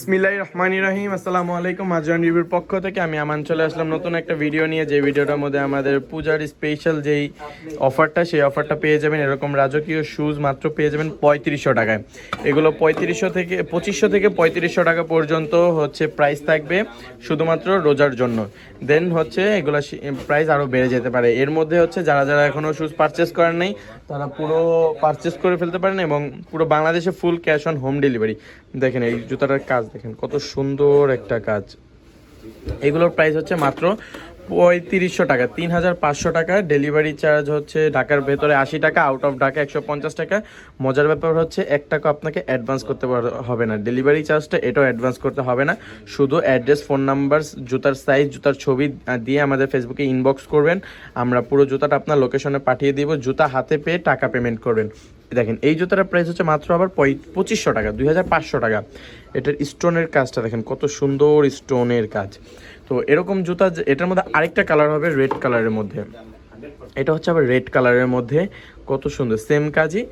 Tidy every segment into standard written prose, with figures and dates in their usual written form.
বিসমিল্লাহির রহমানির রহিম। আসসালামু আলাইকুম। আজরান রিভিউর পক্ষ থেকে আমি আমান চলে আসলাম নতুন একটা ভিডিও নিয়ে। যে ভিডিওটার মধ্যে আমাদের পূজার স্পেশাল যেই অফারটা, সেই অফারটা পেয়ে যাবেন। এরকম রাজকীয় শুজ মাত্র পেয়ে যাবেন 3500 টাকায়। এগুলো 2500 থেকে 3500 টাকা পর্যন্ত হচ্ছে প্রাইস থাকবে শুধুমাত্র রোজার জন্য। দেন হচ্ছে এগুলো প্রাইস আরও বেড়ে যেতে পারে। এর মধ্যে হচ্ছে যারা যারা এখনও শুজ পারচেস করেন নাই তারা পুরো পারচেস করে ফেলতে পারেন এবং পুরো বাংলাদেশে full cash on home delivery. দেখেন এই জুতাটার কাজ দেখেন, কত সুন্দর একটা কাজ। এগুলোর প্রাইস হচ্ছে মাত্র 3500 টাকা, 3500 টাকা। ডেলিভারি চার্জ হচ্ছে ঢাকার ভেতরে 80 টাকা, আউট অফ ঢাকা 150 টাকা। মজার ব্যাপার হচ্ছে 1 টাকা আপনাকে অ্যাডভান্স করতে হবে না। ডেলিভারি চার্জটা এটাও অ্যাডভান্স করতে হবে না। শুধু অ্যাড্রেস, ফোন নাম্বার, জুতার সাইজ, জুতার ছবি দিয়ে আমাদের ফেসবুকে ইনবক্স করবেন। আমরা পুরো জুতাটা আপনার লোকেশনে পাঠিয়ে দিব। জুতা হাতে পেয়ে টাকা পেমেন্ট করবেন। দেখেন এই জুতাটার প্রাইস হচ্ছে মাত্র আবার 2500 টাকা, 2500 টাকা। এটার স্টোনের কাজটা দেখেন, কত সুন্দর স্টোনের কাজ। তো এরকম জুতা, এটার মধ্যে আরেকটা কালার হবে রেড কালারের মধ্যে। এটা হচ্ছে আবার রেড কালারের মধ্যে, কত সুন্দর, সেম কাজই।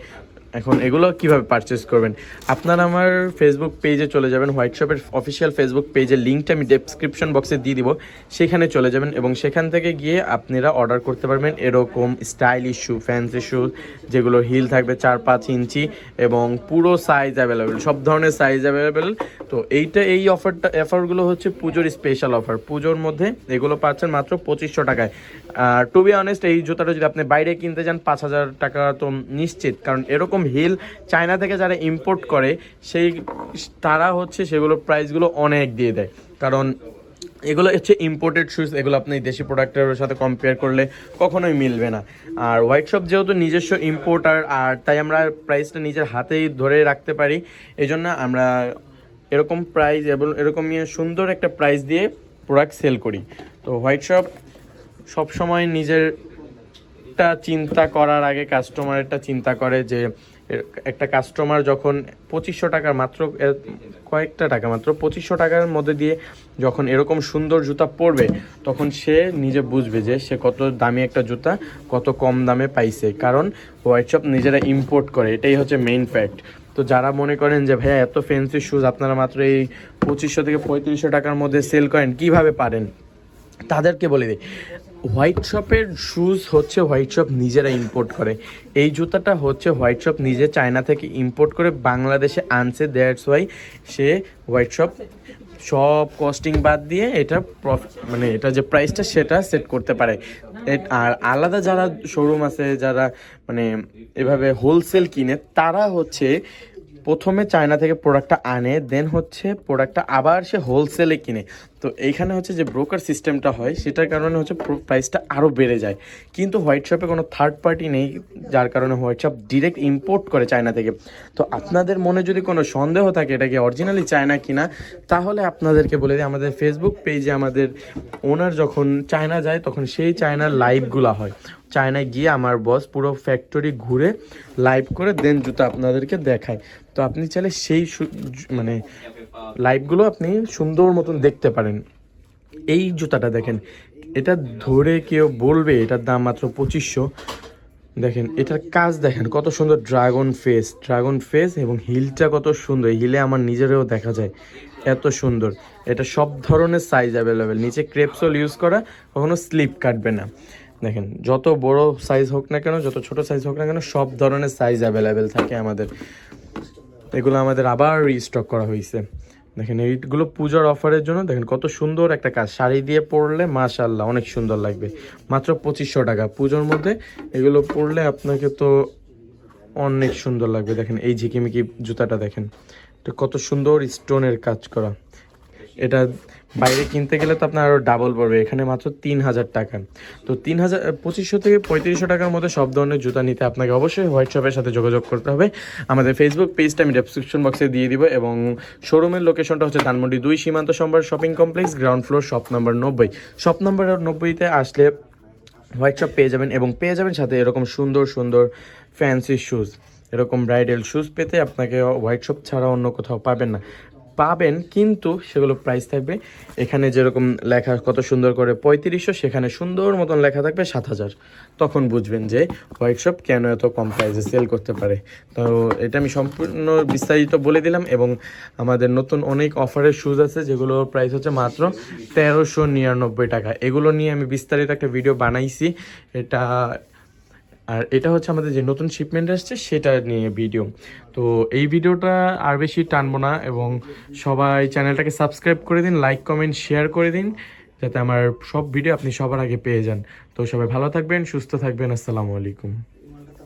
এখন এগুলো কিভাবে পারচেস করবেন, আপনারা আমার ফেসবুক পেজে চলে যাবেন। হোয়াইট শপের অফিসিয়াল ফেসবুক পেজের লিঙ্কটা আমি ডেসক্রিপশন বক্সে দিয়ে দিব, সেখানে চলে যাবেন এবং সেখান থেকে গিয়ে আপনারা অর্ডার করতে পারবেন এরকম স্টাইলিশ শু, ফ্যান্সি শু, যেগুলো হিল থাকবে 4-5 ইঞ্চি এবং পুরো সাইজ অ্যাভেলেবেল, সব ধরনের সাইজ অ্যাভেলেবেল। তো এই অফারগুলো হচ্ছে পুজোর স্পেশাল অফার। পুজোর মধ্যে এগুলো পাচ্ছেন মাত্র 2500 টাকায়। টু বি অনেস্ট, এই জুতাটা যদি আপনি বাইরে কিনতে যান 5000 টাকা তো নিশ্চিত, কারণ এরকম হিল চায়না থেকে যারা ইম্পোর্ট করে তারা হচ্ছে সেগুলোর প্রাইসগুলো অনেক দিয়ে দেয়, কারণ এগুলো হচ্ছে ইম্পোর্টেড শুজ। এগুলো আপনি দেশি প্রোডাক্টের সাথে কম্পেয়ার করলে কখনোই মিলবে না। আর হোয়াইট শপ যেহেতু নিজস্ব ইম্পোর্টার, আর তাই আমরা প্রাইসটা নিজের হাতেই ধরে রাখতে পারি। এই জন্য আমরা এরকম প্রাইস এবং এরকম সুন্দর একটা প্রাইস দিয়ে প্রোডাক্ট সেল করি। তো হোয়াইট শপ সবসময় নিজেরটা চিন্তা করার আগে কাস্টমারেরটা চিন্তা করে, যে একটা কাস্টমার যখন 2500 টাকার মাত্র কয়েকটা টাকা, মাত্র 2500 টাকার মধ্যে দিয়ে যখন এরকম সুন্দর জুতা পরবে, তখন সে নিজে বুঝবে যে সে কত দামি একটা জুতা কত কম দামে পাইছে, কারণ হোয়াইট শপ নিজেরা ইম্পোর্ট করে। এটাই হচ্ছে মেইন ফ্যাক্ট। তো যারা মনে করেন যে ভাইয়া এত ফ্যান্সি শুজ আপনারা মাত্র এই 2500 থেকে 3500 টাকার মধ্যে সেল করেন, কিভাবে পারেন, তাদেরকে বলে দিই, হোয়াইট শপের শুজ হচ্ছে হোয়াইট শপ নিজেরা ইম্পোর্ট করে। এই জুতাটা হচ্ছে হোয়াইট শপ নিজে চায়না থেকে ইম্পোর্ট করে বাংলাদেশে আনছে। That's why say white shop সব কস্টিং বাদ দিয়ে এটা মানে এটা যে প্রাইসটা সেটা সেট করতে পারে। আর আলাদা যারা শোরুম আছে, যারা মানে এভাবে হোলসেল কিনে, তারা হচ্ছে প্রথমে চায়না থেকে প্রোডাক্টটা আনে, দেন হচ্ছে প্রোডাক্টটা আবার সে হোলসেলে কিনে। তো এইখানে হচ্ছে যে ব্রোকার সিস্টেমটা হয়, সেটার কারণে হচ্ছে প্রাইসটা আরও বেড়ে যায়। কিন্তু হোয়াইট শপে কোনো থার্ড পার্টি নেই, যার কারণে হোয়াইট শপ ডিরেক্ট ইম্পোর্ট করে চায়না থেকে। তো আপনাদের মনে যদি কোনো সন্দেহ থাকে এটা কি অরিজিনালি চায়না কিনা, তাহলে আপনাদেরকে বলে দিই, আমাদের ফেসবুক পেজে আমাদের ওনার যখন চায়না যায় তখন সেই চায়নার লাইভগুলো হয়। চায়নায় গিয়ে আমার বস পুরো ফ্যাক্টরি ঘুরে লাইভ করে দেন জুতা আপনাদেরকে দেখায়। তো আপনি চাইলে সেই মানে লাইভগুলো আপনি সুন্দর মতন দেখতে পারেন। এই জুতাটা দেখেন, এটা ধরে কেউ বলবে এটার দাম মাত্র 2500। দেখেন এটার কাজ দেখেন, কত সুন্দর ড্রাগন ফেস এবং হিলটা কত সুন্দর। হিলে আমার নিজেরও দেখা যায় এত সুন্দর। এটা সব ধরনের সাইজ অ্যাভেলেবেল, নিচে ক্রেপসোল ইউজ করা, কখনো স্লিপ কাটবে না। দেখেন যত বড় সাইজ হোক না কেন, যত ছোট সাইজ হোক না কেন, সব ধরনের সাইজ অ্যাভেলেবেল থাকে আমাদের। এগুলো আমাদের আবার রিস্টক করা হয়েছে। দেখেন এইগুলো পূজার অফারের জন্য। দেখেন কত সুন্দর একটা কাজ, শাড়ি দিয়ে পরলে মাশাআল্লাহ অনেক সুন্দর লাগবে। মাত্র 2500 টাকা পুজোর মধ্যে এগুলো পরলে আপনাকে তো অনেক সুন্দর লাগবে। দেখেন এই ঝিকিমিকি জুতাটা দেখেন, এটা কত সুন্দর স্টোনের কাজ করা। এটা বাইরে কিনতে গেলে তো আপনার আরও ডাবল পড়বে, এখানে মাত্র 3000 টাকা। তো 2500 থেকে 3500 টাকার মধ্যে সব ধরনের জুতা নিতে আপনাকে অবশ্যই হোয়াইট শপের সাথে যোগাযোগ করতে হবে। আমাদের ফেসবুক পেজটা আমি ডেসক্রিপশন বক্সে দিয়ে দিব এবং শোরুমের লোকেশনটা হচ্ছে Dhanmondi 2 Simanta Sambhar shopping complex, ground floor, shop number 90। Shop number 90-তে আসলে হোয়াইট শপ পেয়ে যাবেন এবং পেয়ে যাবেন সাথে এরকম সুন্দর সুন্দর ফ্যান্সি শুজ। এরকম ব্রাইডাল শুজ পেতে আপনাকে হোয়াইট শপ ছাড়া অন্য কোথাও পাবেন না। পাবেন, কিন্তু সেগুলো প্রাইস থাকবে এখানে যেরকম লেখা কত সুন্দর করে 3500, সেখানে সুন্দর মতন লেখা থাকবে 7000। তখন বুঝবেন যে হোয়াইট শপ কেন এত কম প্রাইসে সেল করতে পারে। তো এটা আমি সম্পূর্ণ বিস্তারিত বলে দিলাম। এবং আমাদের নতুন অনেক অফারের শ্যুজ আছে যেগুলোর প্রাইস হচ্ছে মাত্র 1399 টাকা। এগুলো নিয়ে আমি বিস্তারিত একটা ভিডিও বানাইছি। এটা হচ্ছে আমাদের যে নতুন শিপমেন্ট আসছে সেটা নিয়ে ভিডিও। তো এই ভিডিওটা আর বেশি টানবো না, এবং সবাই চ্যানেলটাকে সাবস্ক্রাইব করে দিন, লাইক কমেন্ট শেয়ার করে দিন, যাতে আমার সব ভিডিও আপনি সবার আগে পেয়ে যান। তো সবাই ভালো থাকবেন, সুস্থ থাকবেন। আসসালামু আলাইকুম।